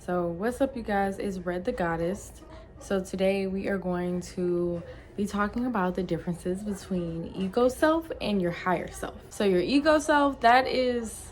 So what's up, you guys? It's Red the Goddess. So today we are going to be talking about the differences between ego self and your higher self. So your ego self, that is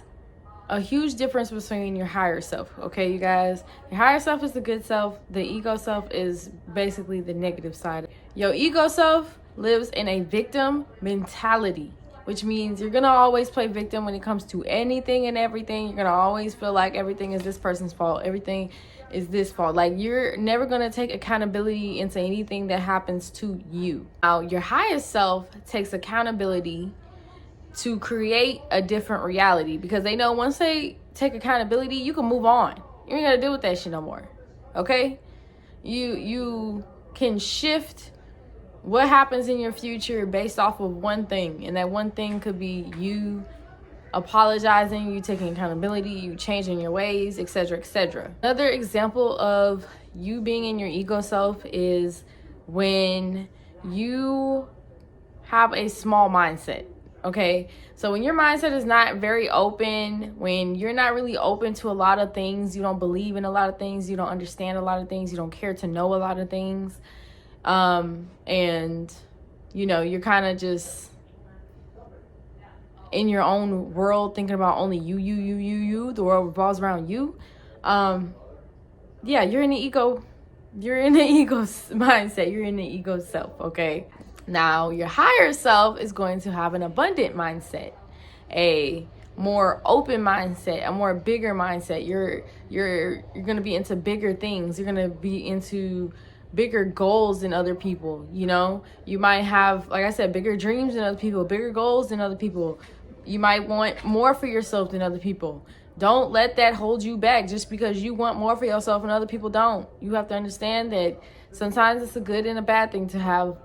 a huge difference between your higher self. Okay, you guys, your higher self is the good self. The ego self is basically the negative side. Your ego self lives in a victim mentality, which means you're gonna always play victim when it comes to anything and everything. You're gonna always feel like everything is this person's fault, everything is this fault. Like, you're never gonna take accountability into anything that happens to you. Now, your highest self takes accountability to create a different reality, because they know once they take accountability, you can move on. You ain't gotta deal with that shit no more. Okay? You can shift what happens in your future based off of one thing, and that one thing could be you apologizing, you taking accountability, you changing your ways, etc., etc. Another example of you being in your ego self is when you have a small mindset. Okay, so when your mindset is not very open, when you're not really open to a lot of things, you don't believe in a lot of things, you don't understand a lot of things, you don't care to know a lot of things, and you know, you're kind of just in your own world, thinking about only you, the world revolves around you. Yeah, you're in the ego mindset, you're in the ego self. Okay, now your higher self is going to have an abundant mindset, a more open mindset, a more bigger mindset. You're going to be into bigger things. You're going to be into bigger goals than other people. You know, you might have, like I said, bigger dreams than other people, bigger goals than other people. You might want more for yourself than other people. Don't let that hold you back just because you want more for yourself and other people don't. You have to understand that sometimes it's a good and a bad thing to have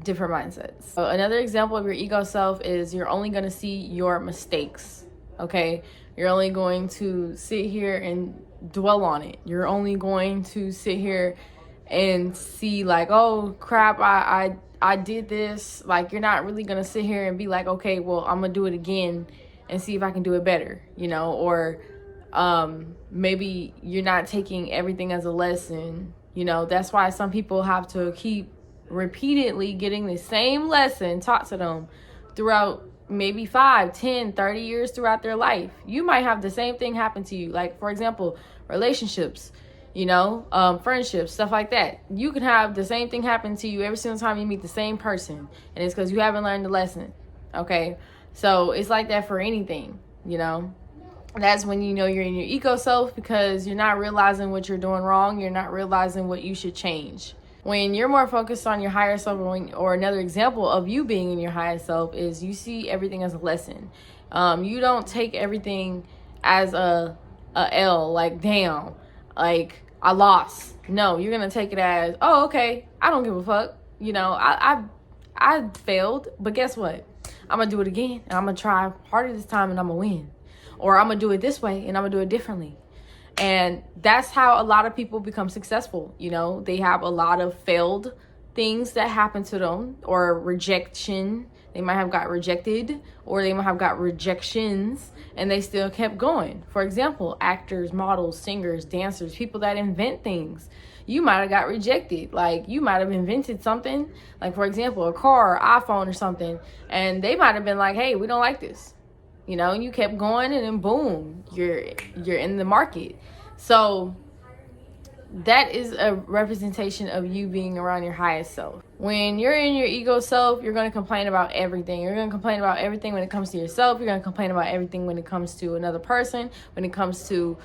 different mindsets. So another example of your ego self is you're only going to see your mistakes. Okay, you're only going to sit here and dwell on it. You're only going to sit here and see like, oh crap, I did this. Like, you're not really going to sit here and be like, okay, well, I'm going to do it again and see if I can do it better, you know, or maybe you're not taking everything as a lesson. You know, that's why some people have to keep repeatedly getting the same lesson taught to them throughout maybe 5, 10, 30 years throughout their life. You might have the same thing happen to you. Like, for example, relationships, you know, friendships, stuff like that. You can have the same thing happen to you every single time you meet the same person, and it's because you haven't learned the lesson. Okay, so it's like that for anything, you know. That's when you know you're in your ego self, because you're not realizing what you're doing wrong. You're not realizing what you should change. When you're more focused on your higher self, or another example of you being in your higher self is you see everything as a lesson. You don't take everything as a L, like, damn, like, I lost. No, you're gonna take it as, oh, okay, I don't give a fuck. You know, I failed, but guess what? I'm gonna do it again, and I'm gonna try harder this time, and I'm gonna win. Or I'm gonna do it this way, and I'm gonna do it differently. And that's how a lot of people become successful. You know, they have a lot of failed things that happen to them, or rejection. They might have got rejected, or they might have got rejections, and they still kept going. For example, actors, models, singers, dancers, people that invent things. You might have got rejected. Like, you might have invented something, like, for example, a car, or iPhone or something, and they might have been like, hey, we don't like this. You know, and you kept going, and then boom, you're in the market. So that is a representation of you being around your highest self. When you're in your ego self, you're going to complain about everything. You're going to complain about everything when it comes to yourself. You're going to complain about everything when it comes to another person. When it comes to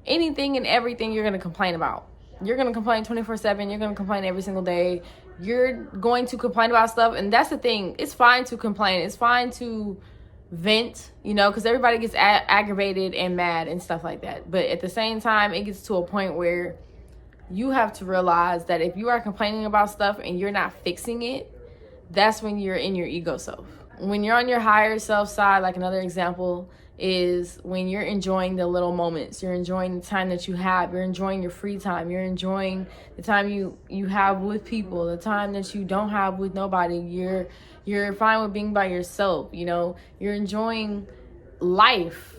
anything and everything, you're going to complain about. You're going to complain 24/7. You're going to complain every single day. You're going to complain about stuff. And that's the thing. It's fine to complain. It's fine to vent, you know, because everybody gets aggravated and mad and stuff like that. But at the same time, it gets to a point where you have to realize that if you are complaining about stuff and you're not fixing it, that's when you're in your ego self. When you're on your higher self side, like another example is when you're enjoying the little moments. You're enjoying the time that you have. You're enjoying your free time. You're enjoying the time you have with people, the time that you don't have with nobody. You're fine with being by yourself, you know. You're enjoying life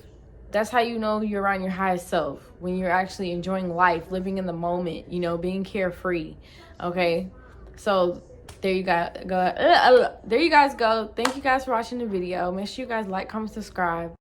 That's how you know you're around your highest self, when you're actually enjoying life, living in the moment, you know, being carefree. Okay, so there you go. There you guys go. Thank you guys for watching the video. Make sure you guys like, comment, subscribe.